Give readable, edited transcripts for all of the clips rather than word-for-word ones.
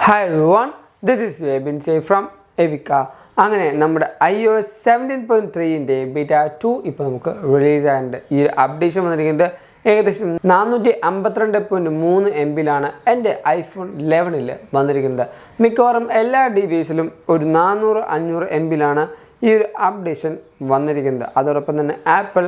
Hi everyone, this is Vebin Say from Evika. അങ്ങനെ നമ്മുടെ iOS 17.3 beta 2 ഇപ്പോൾ നമുക്ക് റിലീസ് ആയിട്ടുണ്ട്. ഈ അപ്ഡേഷൻ വന്നിരിക്കുന്നത് ഏകദേശം 452.3 MB എൻ്റെ ഐഫോൺ 11ൽ വന്നിരിക്കുന്നത്. മിക്കവാറും എല്ലാ ഡിവൈസിലും ഒരു 400-500 MB ഈ ഒരു അപ്ഡേഷൻ വന്നിരിക്കുന്നത്. അതോടൊപ്പം തന്നെ ആപ്പിൾ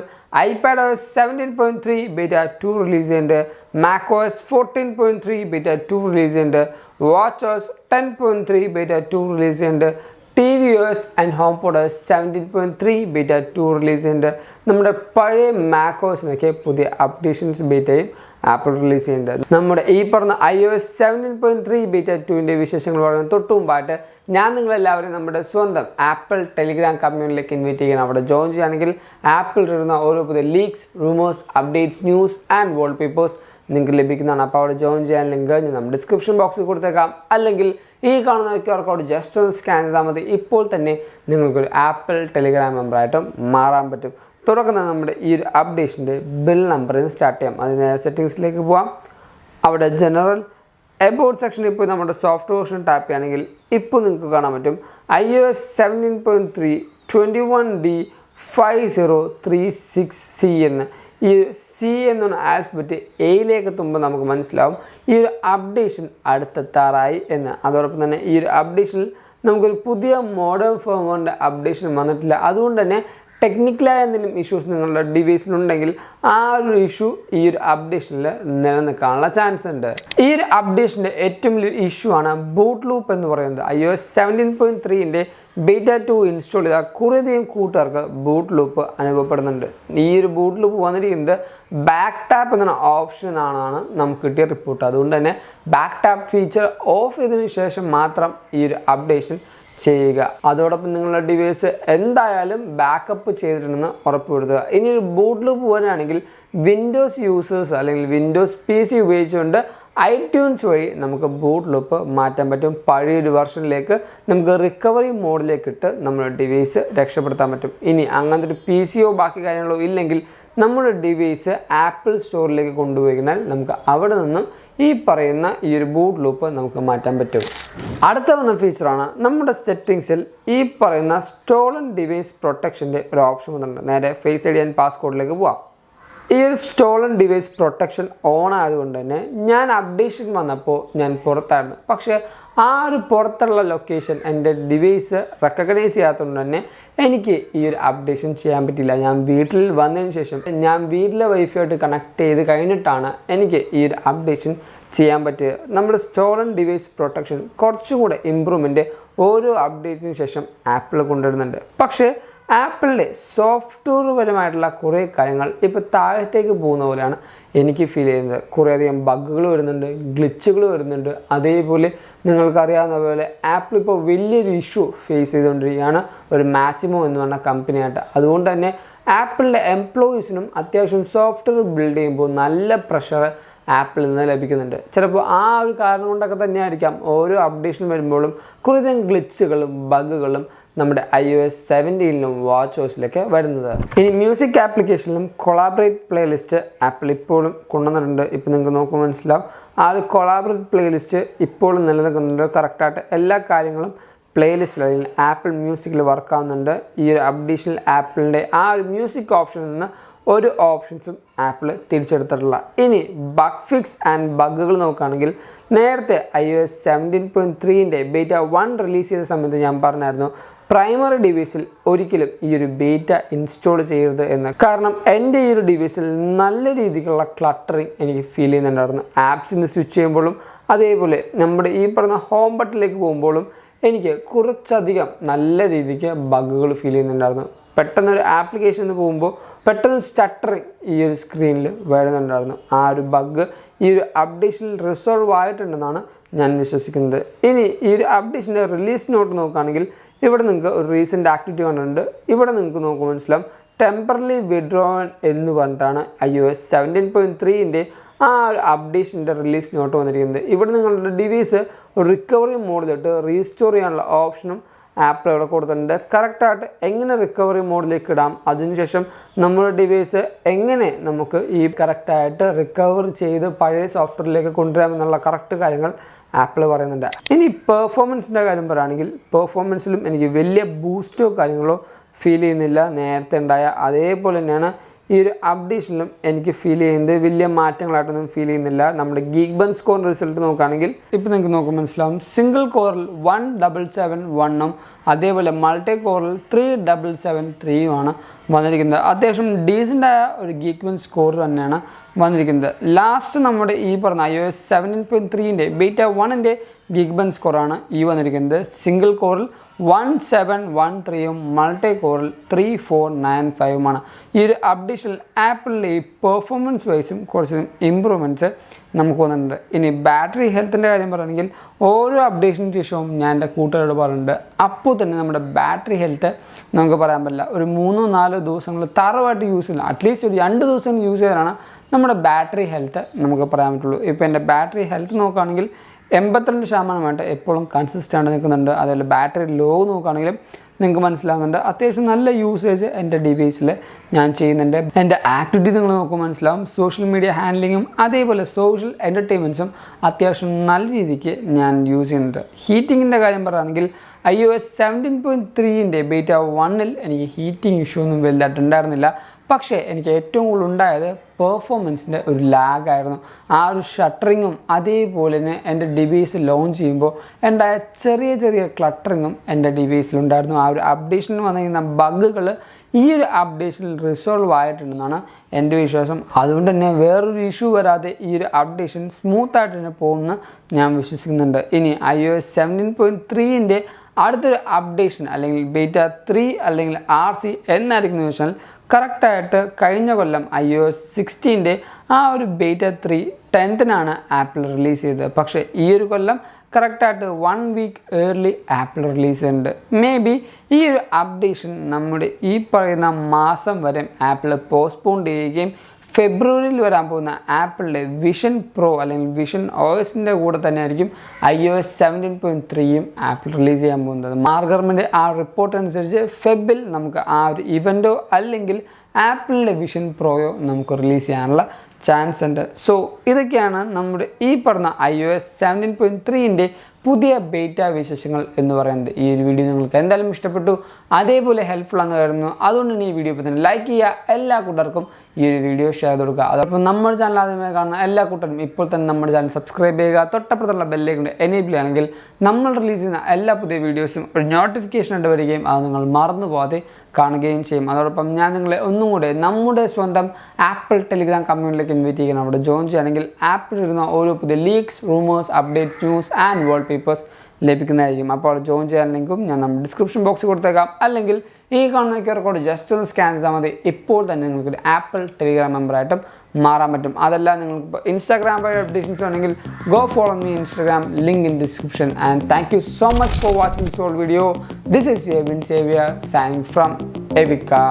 iPadOS 17.3 ബീറ്റ 2 റിലീസ് ചെയ്യുന്നുണ്ട്, macOS 14.3 ബീറ്റ 2 റിലീസ് ചെയ്യുന്നുണ്ട്, watchOS 10.3 ബീറ്റ 2 റിലീസ് ചെയ്യുന്നുണ്ട്, tvOS and HomePodOS 17.3 beta 2 release ചെയ്യുന്നുണ്ട്. നമ്മുടെ പഴയ macOSനൊക്കെ പുതിയ അപ്ഡേഷൻസ് ബീറ്റയും ആപ്പിൾ റിലീസ് ചെയ്യുന്നുണ്ട്. നമ്മുടെ ഈ പറഞ്ഞ iOS 17.3 ബീറ്റ 2 വിശേഷങ്ങൾ പറയുന്നത് തൊട്ട് മുമ്പായിട്ട് ഞാൻ നിങ്ങളെല്ലാവരും നമ്മുടെ സ്വന്തം ആപ്പിൾ ടെലിഗ്രാം കമ്മ്യൂണിറ്റിയിലേക്ക് ഇൻവൈറ്റ് ചെയ്യണം. അവിടെ ജോയിൻ ചെയ്യുകയാണെങ്കിൽ ആപ്പിൾ ഇടുന്ന ഓരോ പുതിയ leaks, rumours, updates, news and wallpapers നിങ്ങൾക്ക് ലഭിക്കുന്നതാണ്. അപ്പോൾ അവിടെ ജോയിൻ ചെയ്യാൻ ലിങ്ക് ഞാൻ ഡിസ്ക്രിപ്ഷൻ ബോക്സിൽ കൊടുത്തേക്കാം, അല്ലെങ്കിൽ ഈ കാണുന്ന QR കോഡ് ജസ്റ്റ് ഒന്ന് സ്കാൻ ചെയ്താൽ മതി. ഇപ്പോൾ തന്നെ നിങ്ങൾക്കൊരു ആപ്പിൾ ടെലിഗ്രാം മെമ്പറായിട്ടും മാറാൻ പറ്റും. തുടങ്ങുന്ന നമ്മുടെ ഈ ഒരു അപ്ഡേഷൻ്റെ ബിൽ നമ്പറിൽ സ്റ്റാർട്ട് ചെയ്യാം. അതിന് സെറ്റിങ്സിലേക്ക് പോവാം. അവിടെ ജനറൽ എബൌട്ട് സെക്ഷനിൽ ഇപ്പോൾ നമ്മുടെ സോഫ്റ്റ് വേർഷൻ ടാപ്പ് ചെയ്യുകയാണെങ്കിൽ ഇപ്പോൾ നിങ്ങൾക്ക് കാണാൻ പറ്റും iOS 17.3 21D5036C എന്ന്. ഈ സി എന്നുള്ള ആൽഫബറ്റ് എയിലേക്ക് എത്തുമ്പോൾ നമുക്ക് മനസ്സിലാവും ഈ ഒരു അപ്ഡേഷൻ അടുത്തെത്താറായി എന്ന്. അതോടൊപ്പം തന്നെ ഈ ഒരു അപ്ഡേഷനിൽ നമുക്കൊരു പുതിയ മോഡേൺ ഫേംവെയറിൻ്റെ അപ്ഡേഷൻ വന്നിട്ടില്ല. അതുകൊണ്ട് തന്നെ ടെക്നിക്കലായ എന്തെങ്കിലും ഇഷ്യൂസ് നിങ്ങളുടെ ഡിവൈസിലുണ്ടെങ്കിൽ ആ ഒരു ഇഷ്യൂ ഈ ഒരു അപ്ഡേഷനിൽ നിലനിൽക്കാനുള്ള ചാൻസ് ഉണ്ട്. ഈ ഒരു അപ്ഡേഷൻ്റെ ഏറ്റവും വലിയ ഇഷ്യൂ ആണ് ബൂട്ട് ലൂപ്പ് എന്ന് പറയുന്നത്. iOS 17.3 ബീറ്റ 2 ഇൻസ്റ്റാൾ ചെയ്താൽ കുറേയധികം കൂട്ടുകാർക്ക് ബൂട്ട് ലൂപ്പ് അനുഭവപ്പെടുന്നുണ്ട്. ഈ ഒരു ബൂട്ട് ലൂപ്പ് വന്നിരിക്കുന്നത് ബാക്ക് ടാപ്പ് എന്ന ഓപ്ഷൻ എന്നാണ് നമുക്ക് കിട്ടിയ റിപ്പോർട്ട്. അതുകൊണ്ട് തന്നെ ബാക്ക് ടാപ്പ് ഫീച്ചർ ഓഫ് ചെയ്തതിനു ശേഷം മാത്രം ഈ ഒരു അപ്ഡേഷൻ ചെയ്യുക. അതോടൊപ്പം നിങ്ങളുടെ ഡിവൈസ് എന്തായാലും ബാക്കപ്പ് ചെയ്തിട്ടുണ്ടെന്ന് ഉറപ്പുവരുത്തുക. ഇനി ഒരു ബൂട്ട് ലൂപ്പ് വരികയാണെങ്കിൽ വിൻഡോസ് യൂസേഴ്സ് അല്ലെങ്കിൽ വിൻഡോസ് PC ഉപയോഗിച്ചുകൊണ്ട് iTunes വഴി നമുക്ക് ബൂട്ട് ലൂപ്പ് മാറ്റാൻ പറ്റും. പഴയൊരു വെർഷനിലേക്ക് നമുക്ക് റിക്കവറി മോഡിലേക്ക് ഇട്ട് നമ്മുടെ ഡിവൈസ് രക്ഷപ്പെടുത്താൻ പറ്റും. ഇനി അങ്ങനത്തെ ഒരു PCയോ ബാക്കി കാര്യങ്ങളോ ഇല്ലെങ്കിൽ നമ്മുടെ ഡിവൈസ് ആപ്പിൾ സ്റ്റോറിലേക്ക് കൊണ്ടുപോയി നമുക്ക് അവിടെ നിന്നും ഈ പറയുന്ന ഈ ഒരു ബൂട്ട് ലൂപ്പ് നമുക്ക് മാറ്റാൻ പറ്റും. അടുത്ത വന്ന ഫീച്ചറാണ് നമ്മുടെ സെറ്റിങ്സിൽ ഈ പറയുന്ന സ്റ്റോളൻ ഡിവൈസ് പ്രൊട്ടക്ഷൻ്റെ ഒരു ഓപ്ഷൻ വന്നിട്ടുണ്ട്. നേരെ ഫേസ് ID ആൻഡ് പാസ്കോഡിലേക്ക് പോവാം. ഈ ഒരു സ്റ്റോളൻ ഡിവൈസ് പ്രൊട്ടക്ഷൻ ഓൺ ആയതുകൊണ്ട് തന്നെ ഞാൻ അപ്ഡേഷൻ വന്നപ്പോൾ ഞാൻ പുറത്തായിരുന്നു. പക്ഷേ ആ ഒരു പുറത്തുള്ള ലൊക്കേഷൻ എൻ്റെ ഡിവൈസ് റെക്കഗ്നൈസ് ചെയ്യാത്തതുകൊണ്ട് തന്നെ എനിക്ക് ഈ ഒരു അപ്ഡേഷൻ ചെയ്യാൻ പറ്റില്ല. ഞാൻ വീട്ടിൽ വന്നതിന് ശേഷം ഞാൻ വീട്ടിലെ വൈഫൈയായിട്ട് കണക്ട് ചെയ്ത് കഴിഞ്ഞിട്ടാണ് എനിക്ക് ഈ ഒരു അപ്ഡേഷൻ ചെയ്യാൻ പറ്റുക. നമ്മുടെ സ്റ്റോളൻ ഡിവൈസ് പ്രൊട്ടക്ഷൻ കുറച്ചും കൂടെ ഇമ്പ്രൂവ്മെൻറ്റ് ഓരോ അപ്ഡേറ്റിന് ശേഷം ആപ്പിൾ കൊണ്ടുവരുന്നുണ്ട്. പക്ഷേ ആപ്പിളിൻ്റെ സോഫ്റ്റ്വെയർ പരമായിട്ടുള്ള കുറേ കാര്യങ്ങൾ ഇപ്പോൾ താഴത്തേക്ക് പോകുന്ന പോലെയാണ് എനിക്ക് ഫീൽ ചെയ്യുന്നത്. കുറേയധികം ബഗ്ഗുകൾ വരുന്നുണ്ട്, ഗ്ലിച്ചുകൾ വരുന്നുണ്ട്. അതേപോലെ നിങ്ങൾക്കറിയാവുന്ന പോലെ ആപ്പിൾ ഇപ്പോൾ വലിയൊരു ഇഷ്യൂ ഫേസ് ചെയ്തുകൊണ്ടിരിക്കുകയാണ് ഒരു മാക്സിമോ എന്ന് പറഞ്ഞ കമ്പനിയായിട്ട്. അതുകൊണ്ട് തന്നെ ആപ്പിളിൻ്റെ എംപ്ലോയീസിനും അത്യാവശ്യം സോഫ്റ്റ്വെയർ ബിൽഡ് ചെയ്യുമ്പോൾ നല്ല പ്രഷർ ആപ്പിളിൽ നിന്ന് ലഭിക്കുന്നുണ്ട്. ചിലപ്പോൾ ആ ഒരു കാരണം കൊണ്ടൊക്കെ തന്നെയായിരിക്കാം ഓരോ അപ്ഡേഷൻ വരുമ്പോഴും കുറേയധികം ഗ്ലിച്ചുകളും ബഗ്ഗുകളും നമ്മുടെ iOS 17ലും watchOSലൊക്കെ വരുന്നത്. ഇനി മ്യൂസിക് ആപ്ലിക്കേഷനിലും കൊളാബറേറ്റ് പ്ലേലിസ്റ്റ് ആപ്പിൾ ഇപ്പോഴും കൊണ്ടുവന്നിട്ടുണ്ട്. ഇപ്പോൾ നിങ്ങൾക്ക് നോക്കുമ്പോൾ മനസ്സിലാവും ആ ഒരു കൊളാബറേറ്റ് പ്ലേലിസ്റ്റ് ഇപ്പോഴും നിലനിൽക്കുന്നുണ്ട്. കറക്റ്റായിട്ട് എല്ലാ കാര്യങ്ങളും പ്ലേലിസ്റ്റിൽ അല്ലെങ്കിൽ ആപ്പിൾ മ്യൂസിക്കിൽ വർക്കാവുന്നുണ്ട്. ഈ ഒരു അപ്ഡേഷനിൽ ആപ്പിളിൻ്റെ ആ ഒരു മ്യൂസിക് ഓപ്ഷനിൽ നിന്ന് ഒരു ഓപ്ഷൻസും ആപ്പിൾ തിരിച്ചെടുത്തിട്ടില്ല. ഇനി ബഗ് ഫിക്സ് ആൻഡ് ബഗ്ഗുകൾ നോക്കുകയാണെങ്കിൽ നേരത്തെ iOS 17.3 ബീറ്റ 1 റിലീസ് ചെയ്ത സമയത്ത് ഞാൻ പറഞ്ഞായിരുന്നു പ്രൈമറി ഡിവൈസിൽ ഒരിക്കലും ഈ ഒരു ബീറ്റ ഇൻസ്റ്റാൾ ചെയ്യരുത് എന്ന്. കാരണം എൻ്റെ ഈ ഒരു ഡിവൈസിൽ നല്ല രീതിക്കുള്ള ക്ലട്ടറിങ് എനിക്ക് ഫീൽ ചെയ്യുന്നുണ്ടായിരുന്നു. ആപ്സിൽ നിന്ന് സ്വിച്ച് ചെയ്യുമ്പോഴും അതേപോലെ നമ്മുടെ ഈ പറഞ്ഞ ഹോം ബട്ടണിലേക്ക് പോകുമ്പോഴും എനിക്ക് കുറച്ചധികം നല്ല രീതിക്ക് ബഗ്ഗുകൾ ഫീൽ ചെയ്യുന്നുണ്ടായിരുന്നു. പെട്ടെന്നൊരു ആപ്ലിക്കേഷനിൽ പോകുമ്പോൾ പെട്ടെന്ന് സ്റ്റട്ടറിങ് ഈ ഒരു സ്ക്രീനിൽ വരുന്നുണ്ടായിരുന്നു. ആ ഒരു ബഗ്ഗ് ഈ ഒരു അപ്ഡേഷനിൽ റിസോൾവ് ആയിട്ടുണ്ടെന്നാണ് ഞാൻ വിശ്വസിക്കുന്നത്. ഇനി ഈ ഒരു അപ്ഡേഷൻ്റെ റിലീസ് നോട്ട് നോക്കുകയാണെങ്കിൽ ഇവിടെ നിങ്ങൾക്ക് ഒരു റീസെൻ്റ് ആക്ടിവിറ്റി കണ്ടിട്ടുണ്ട്. ഇവിടെ നിങ്ങൾക്ക് നോക്കുമ്പോൾ മനസ്സിലാവും ടെമ്പറലി വിഡ്രോവൻ എന്ന് പറഞ്ഞിട്ടാണ് iOS 17.3 ആ ഒരു അപ്ഡേഷൻ്റെ റിലീസ് നോട്ട് വന്നിരിക്കുന്നത്. ഇവിടെ നിങ്ങളുടെ ഡിവൈസ് റിക്കവറി മോഡിലിട്ട് റീസ്റ്റോർ ചെയ്യാനുള്ള ഓപ്ഷനും ആപ്പിൾ ഇവിടെ കൊടുത്തിട്ടുണ്ട്. കറക്റ്റായിട്ട് എങ്ങനെ റിക്കവറി മോഡിലേക്ക് ഇടാം, അതിനുശേഷം നമ്മുടെ ഡിവൈസ് എങ്ങനെ നമുക്ക് ഈ കറക്റ്റായിട്ട് റിക്കവർ ചെയ്ത് പഴയ സോഫ്റ്റ്വെയറിലേക്ക് കൊണ്ടുവരാമെന്നുള്ള കറക്റ്റ് കാര്യങ്ങൾ ആപ്പിൾ പറയുന്നുണ്ട്. ഇനി പെർഫോമൻസിൻ്റെ കാര്യം പറയുകയാണെങ്കിൽ പെർഫോമൻസിലും എനിക്ക് വലിയ ബൂസ്റ്റോ കാര്യങ്ങളോ ഫീൽ ചെയ്യുന്നില്ല. നേരത്തെ ഉണ്ടായ അതേപോലെ തന്നെയാണ് ഈ ഒരു അപ്ഡേഷനിലും എനിക്ക് ഫീൽ ചെയ്യുന്നത്. വലിയ മാറ്റങ്ങളായിട്ടൊന്നും ഫീൽ ചെയ്യുന്നില്ല. നമ്മുടെ ഗീക്ബെഞ്ച് സ്കോർ റിസൾട്ട് നോക്കുകയാണെങ്കിൽ ഇപ്പോൾ നിങ്ങൾക്ക് നോക്കുമ്പോൾ മനസ്സിലാവും, സിംഗിൾ കോറിൽ 1771 അതേപോലെ മൾട്ടി കോറിൽ 3773 വന്നിരിക്കുന്നത്. അത്യാവശ്യം ഡീസൻ്റായ ഒരു ഗീക്ബെഞ്ച് സ്കോർ തന്നെയാണ് വന്നിരിക്കുന്നത്. ലാസ്റ്റ് നമ്മുടെ ഈ പറഞ്ഞ iOS 17.3 ബീറ്റ 1 ഗീക്ബെഞ്ച് സ്കോറാണ് ഈ വന്നിരിക്കുന്നത്. സിംഗിൾ കോറിൽ 1713 മൾട്ടി കോറിൽ 3495 ഈ ഒരു അപ്ഡേഷനിൽ ആപ്പിളിൻ്റെ ഈ പെർഫോമൻസ് വൈസും കുറച്ച് ഇമ്പ്രൂവ്മെൻറ്റ്സ് നമുക്ക് വന്നിട്ടുണ്ട്. ഇനി ബാറ്ററി ഹെൽത്തിൻ്റെ കാര്യം പറയുകയാണെങ്കിൽ ഓരോ അപ്ഡേഷന് ശേഷവും ഞാൻ എൻ്റെ കൂട്ടുകാരോട് പറഞ്ഞിട്ടുണ്ട്, അപ്പോൾ തന്നെ നമ്മുടെ ബാറ്ററി ഹെൽത്ത് നമുക്ക് പറയാൻ പറ്റില്ല. ഒരു 3-4 ദിവസങ്ങൾ തറവായിട്ട് യൂസ് ചെയ്യില്ല, അറ്റ്ലീസ്റ്റ് ഒരു 2 ദിവസം യൂസ് ചെയ്താലാണ് നമ്മുടെ ബാറ്ററി ഹെൽത്ത് നമുക്ക് പറയാൻ പറ്റുള്ളൂ. ഇപ്പോൾ എൻ്റെ ബാറ്ററി ഹെൽത്ത് നോക്കുകയാണെങ്കിൽ 82% എപ്പോഴും കൺസിസ്റ്റൻ്റ് നിൽക്കുന്നുണ്ട്. അതുപോലെ ബാറ്ററി ലോ നോക്കുകയാണെങ്കിലും നിങ്ങൾക്ക് മനസ്സിലാകുന്നുണ്ട്, അത്യാവശ്യം നല്ല യൂസേജ് എൻ്റെ ഡിവൈസിൽ ഞാൻ ചെയ്യുന്നുണ്ട്. എൻ്റെ ആക്ടിവിറ്റി നിങ്ങൾ നോക്കുമ്പോൾ മനസ്സിലാവും, സോഷ്യൽ മീഡിയ ഹാൻഡ്ലിങ്ങും അതേപോലെ സോഷ്യൽ എൻ്റർടൈൻമെൻറ്റ്സും അത്യാവശ്യം നല്ല രീതിക്ക് ഞാൻ യൂസ് ചെയ്യുന്നുണ്ട്. ഹീറ്റിങ്ങിൻ്റെ കാര്യം പറയുകയാണെങ്കിൽ iOS 17.3 ബീറ്റ 1 എനിക്ക് ഹീറ്റിംഗ് ഇഷ്യൂ ഒന്നും വലുതായിട്ടുണ്ടായിരുന്നില്ല. പക്ഷേ എനിക്ക് ഏറ്റവും കൂടുതൽ ഉണ്ടായത് പെർഫോമൻസിൻ്റെ ഒരു ലാഗായിരുന്നു. ആ ഒരു ഷട്ടറിങ്ങും അതേപോലെ തന്നെ എൻ്റെ ഡിവൈസ് ലോഞ്ച് ചെയ്യുമ്പോൾ ഉണ്ടായ ചെറിയ ക്ലട്ടറിങ്ങും എൻ്റെ ഡിവൈസിലുണ്ടായിരുന്നു. ആ ഒരു അപ്ഡേഷനിൽ വന്നിരിക്കുന്ന ബഗ്ഗുകൾ ഈ ഒരു അപ്ഡേഷനിൽ റിസോൾവ് ആയിട്ടുണ്ടെന്നാണ് എൻ്റെ വിശ്വാസം. അതുകൊണ്ട് തന്നെ വേറൊരു ഇഷ്യൂ വരാതെ ഈ ഒരു അപ്ഡേഷൻ സ്മൂത്തായിട്ട് തന്നെ പോകുമെന്ന് ഞാൻ വിശ്വസിക്കുന്നുണ്ട്. ഇനി iOS 17.3 അടുത്തൊരു അപ്ഡേഷൻ അല്ലെങ്കിൽ ബീറ്റ 3 അല്ലെങ്കിൽ RC എന്നായിരിക്കും വെച്ചാൽ കറക്റ്റായിട്ട് കഴിഞ്ഞ കൊല്ലം iOS 16 ആ ഒരു ബീറ്റ 3 10th ആപ്പിൾ റിലീസ് ചെയ്തത്. പക്ഷേ ഈ ഒരു കൊല്ലം കറക്റ്റായിട്ട് 1 വീക്ക് ഏർലി ആപ്പിൾ റിലീസ് ചെയ്യുന്നുണ്ട്. മേ ബി ഈ ഒരു അപ്ഡേഷൻ നമ്മുടെ ഈ പറയുന്ന മാസം വരെ ആപ്പിൾ പോസ്റ്റ്പോൺ ചെയ്യുകയും ഫെബ്രുവരിയിൽ വരാൻ പോകുന്ന ആപ്പിളിൻ്റെ വിഷൻ പ്രോ അല്ലെങ്കിൽ വിഷൻ OSൻ്റെ കൂടെ തന്നെ ആയിരിക്കും iOS 17.3 ആപ്പിൾ റിലീസ് ചെയ്യാൻ പോകുന്നത്. മാർഗർമിൻ്റെ ആ റിപ്പോർട്ട് അനുസരിച്ച് ഫെബിൽ നമുക്ക് ആ ഒരു ഇവൻറ്റോ അല്ലെങ്കിൽ ആപ്പിളിൻ്റെ വിഷൻ പ്രോയോ നമുക്ക് റിലീസ് ചെയ്യാനുള്ള ചാൻസ് ഉണ്ട്. സോ ഇതൊക്കെയാണ് നമ്മുടെ ഈ പറഞ്ഞ iOS 17.3 പുതിയ ബീറ്റ വിശേഷങ്ങൾ എന്ന് പറയുന്നത്. ഈ ഒരു വീഡിയോ നിങ്ങൾക്ക് എന്തായാലും ഇഷ്ടപ്പെട്ടു, അതേപോലെ ഹെൽപ്ഫുൾ ആണെന്ന് കരുതുന്നു. അതുകൊണ്ട് തന്നെ ഈ വീഡിയോ ഇപ്പോൾ തന്നെ ലൈക്ക് ചെയ്യുക, എല്ലാ കൂട്ടർക്കും ഈ ഒരു വീഡിയോ ഷെയർ ചെയ്ത് കൊടുക്കുക. അതോടൊപ്പം നമ്മുടെ ചാനൽ ആദ്യമായി കാണുന്ന എല്ലാ കൂട്ടരും ഇപ്പോൾ തന്നെ നമ്മുടെ ചാനൽ സബ്സ്ക്രൈബ് ചെയ്യുക. തൊട്ടപ്പുറത്തുള്ള ബെല്ലേക്ക് എനേബിൾ ആണെങ്കിൽ നമ്മൾ റിലീസ് ചെയ്യുന്ന എല്ലാ പുതിയ വീഡിയോസും ഒരു നോട്ടിഫിക്കേഷൻ ആയിട്ട് വരികയും അത് നിങ്ങൾ മറന്നു പോകാതെ കാണുകയും ചെയ്യും. അതോടൊപ്പം ഞാൻ നിങ്ങളെ ഒന്നും കൂടെ നമ്മുടെ സ്വന്തം ആപ്പിൾ ടെലിഗ്രാം കമ്മ്യൂണിറ്റിയിലേക്ക് ഇൻവൈറ്റ് ചെയ്യണം. അവിടെ ജോയിൻ ചെയ്യുകയാണെങ്കിൽ ആപ്പിൽ ഇരുന്ന ഓരോ പുതിയ leaks, rumours, updates, news and wall papers ലഭിക്കുന്നതായിരിക്കും. അപ്പോൾ അവിടെ ജോയിൻ ചെയ്യാൻ ലിങ്കും ഞാൻ നമ്മുടെ ഡിസ്ക്രിപ്ഷൻ ബോക്സിൽ കൊടുത്തേക്കാം. അല്ലെങ്കിൽ ഈ കാണുന്ന QR കോഡ് ജസ്റ്റ് ഒന്ന് സ്കാൻ ചെയ്താൽ മതി. ഇപ്പോൾ തന്നെ നിങ്ങൾക്ക് ആപ്പിൾ ടെലിഗ്രാം മെമ്പറായിട്ടും മാറാൻ പറ്റും. അതല്ല നിങ്ങൾക്ക് ഇപ്പോൾ ഇൻസ്റ്റാഗ്രാം വഴി അപ്ഡേഷൻസ് ആണെങ്കിൽ go follow me Instagram, link in description. And thank you so much for watching this whole video. This is Evin Xavier signing from Evica.